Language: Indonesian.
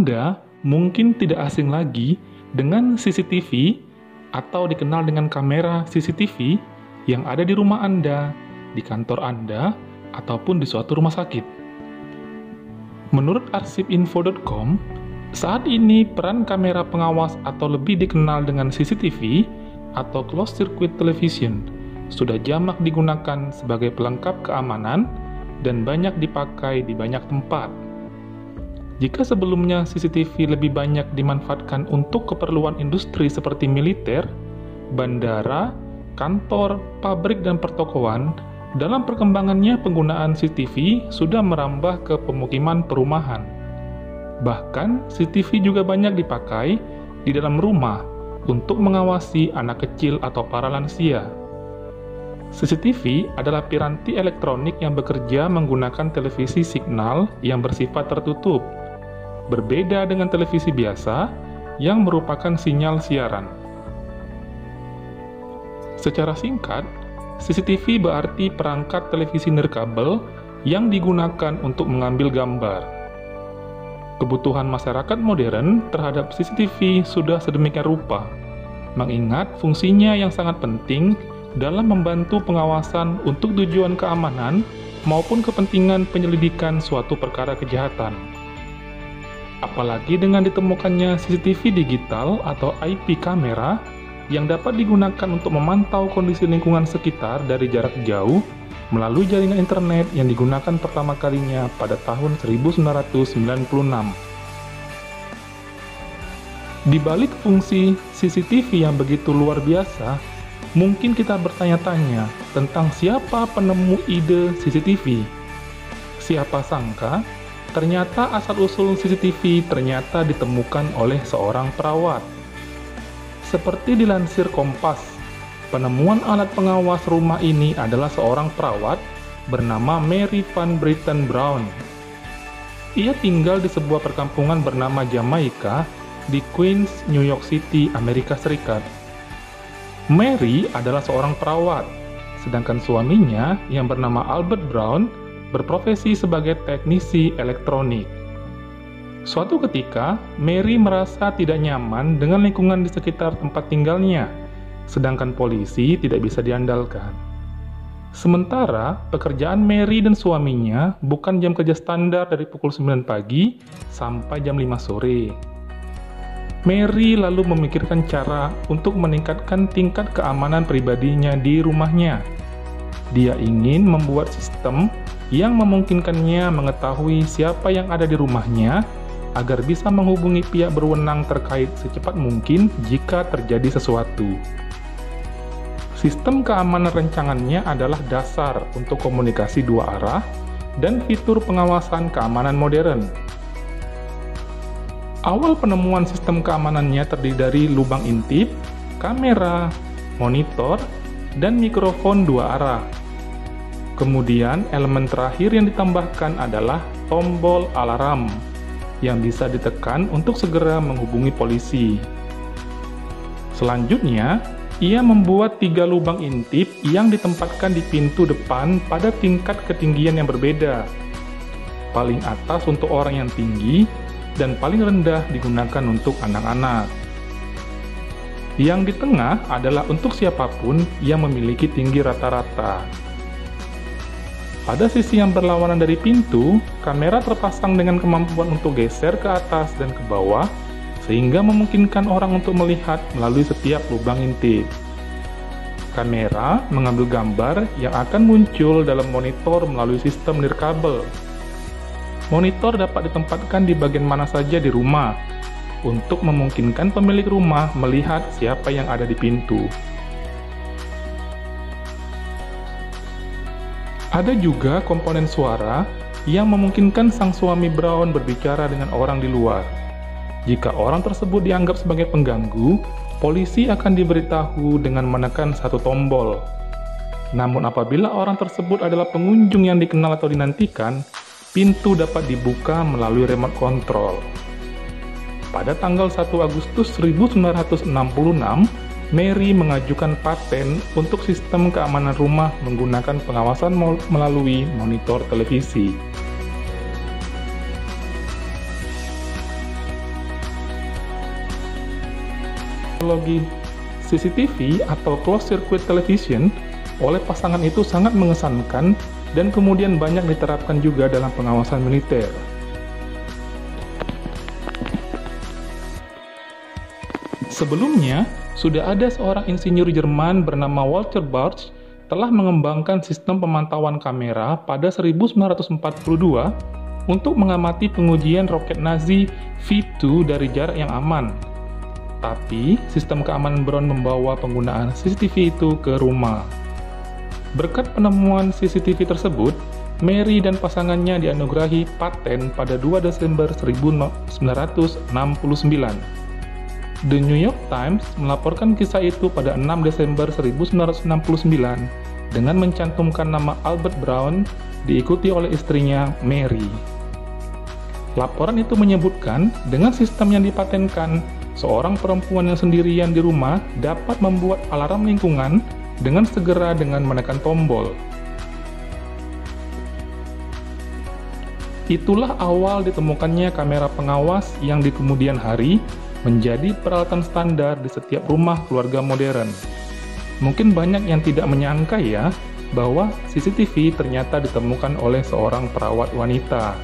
Anda mungkin tidak asing lagi dengan CCTV atau dikenal dengan kamera CCTV yang ada di rumah Anda, di kantor Anda, ataupun di suatu rumah sakit. Menurut arsipinfo.com, saat ini peran kamera pengawas atau lebih dikenal dengan CCTV atau closed circuit television sudah jamak digunakan sebagai pelengkap keamanan dan banyak dipakai di banyak tempat. Jika sebelumnya CCTV lebih banyak dimanfaatkan untuk keperluan industri seperti militer, bandara, kantor, pabrik, dan pertokoan, dalam perkembangannya penggunaan CCTV sudah merambah ke pemukiman perumahan. Bahkan, CCTV juga banyak dipakai di dalam rumah untuk mengawasi anak kecil atau para lansia. CCTV adalah piranti elektronik yang bekerja menggunakan televisi signal yang bersifat tertutup, berbeda dengan televisi biasa yang merupakan sinyal siaran. Secara singkat, CCTV berarti perangkat televisi nirkabel yang digunakan untuk mengambil gambar. Kebutuhan masyarakat modern terhadap CCTV sudah sedemikian rupa, mengingat fungsinya yang sangat penting dalam membantu pengawasan untuk tujuan keamanan maupun kepentingan penyelidikan suatu perkara kejahatan. Apalagi dengan ditemukannya CCTV digital atau IP kamera yang dapat digunakan untuk memantau kondisi lingkungan sekitar dari jarak jauh melalui jaringan internet yang digunakan pertama kalinya pada tahun 1996. Di balik fungsi CCTV yang begitu luar biasa, mungkin kita bertanya-tanya tentang siapa penemu ide CCTV. Siapa sangka, ternyata asal-usul CCTV ternyata ditemukan oleh seorang perawat. Seperti dilansir Kompas, penemuan alat pengawas rumah ini adalah seorang perawat bernama Mary Van Britten Brown. Ia tinggal di sebuah perkampungan bernama Jamaica di Queens, New York City, Amerika Serikat. Mary adalah seorang perawat, sedangkan suaminya yang bernama Albert Brown berprofesi sebagai teknisi elektronik. Suatu ketika, Mary merasa tidak nyaman dengan lingkungan di sekitar tempat tinggalnya, sedangkan polisi tidak bisa diandalkan. Sementara, pekerjaan Mary dan suaminya bukan jam kerja standar dari pukul 9 pagi sampai jam 5 sore. Mary lalu memikirkan cara untuk meningkatkan tingkat keamanan pribadinya di rumahnya. Dia ingin membuat sistem yang memungkinkannya mengetahui siapa yang ada di rumahnya agar bisa menghubungi pihak berwenang terkait secepat mungkin jika terjadi sesuatu. Sistem keamanan rancangannya adalah dasar untuk komunikasi dua arah dan fitur pengawasan keamanan modern. Awal penemuan sistem keamanannya terdiri dari lubang intip, kamera, monitor, dan mikrofon dua arah. Kemudian, elemen terakhir yang ditambahkan adalah tombol alarm yang bisa ditekan untuk segera menghubungi polisi. Selanjutnya, ia membuat 3 lubang intip yang ditempatkan di pintu depan pada tingkat ketinggian yang berbeda. Paling atas untuk orang yang tinggi, dan paling rendah digunakan untuk anak-anak. Yang di tengah adalah untuk siapapun yang memiliki tinggi rata-rata. Pada sisi yang berlawanan dari pintu, kamera terpasang dengan kemampuan untuk geser ke atas dan ke bawah, sehingga memungkinkan orang untuk melihat melalui setiap lubang intip. Kamera mengambil gambar yang akan muncul dalam monitor melalui sistem nirkabel. Monitor dapat ditempatkan di bagian mana saja di rumah, untuk memungkinkan pemilik rumah melihat siapa yang ada di pintu. Ada juga komponen suara yang memungkinkan sang suami Brown berbicara dengan orang di luar. Jika orang tersebut dianggap sebagai pengganggu, polisi akan diberitahu dengan menekan satu tombol. Namun apabila orang tersebut adalah pengunjung yang dikenal atau dinantikan, pintu dapat dibuka melalui remote control. Pada tanggal 1 Agustus 1966, Mary mengajukan paten untuk sistem keamanan rumah menggunakan pengawasan melalui monitor televisi. Teknologi CCTV atau Closed Circuit Television oleh pasangan itu sangat mengesankan dan kemudian banyak diterapkan juga dalam pengawasan militer. Sebelumnya, sudah ada seorang insinyur Jerman bernama Walter Bartsch telah mengembangkan sistem pemantauan kamera pada 1942 untuk mengamati pengujian roket Nazi V2 dari jarak yang aman. Tapi, sistem keamanan Brown membawa penggunaan CCTV itu ke rumah. Berkat penemuan CCTV tersebut, Mary dan pasangannya dianugerahi paten pada 2 Desember 1969. The New York Times melaporkan kisah itu pada 6 Desember 1969 dengan mencantumkan nama Albert Brown diikuti oleh istrinya Mary. Laporan itu menyebutkan dengan sistem yang dipatenkan, seorang perempuan yang sendirian di rumah dapat membuat alarm lingkungan dengan segera dengan menekan tombol. Itulah awal ditemukannya kamera pengawas yang di kemudian hari menjadi peralatan standar di setiap rumah keluarga modern. Mungkin banyak yang tidak menyangka ya, bahwa CCTV ternyata ditemukan oleh seorang perawat wanita.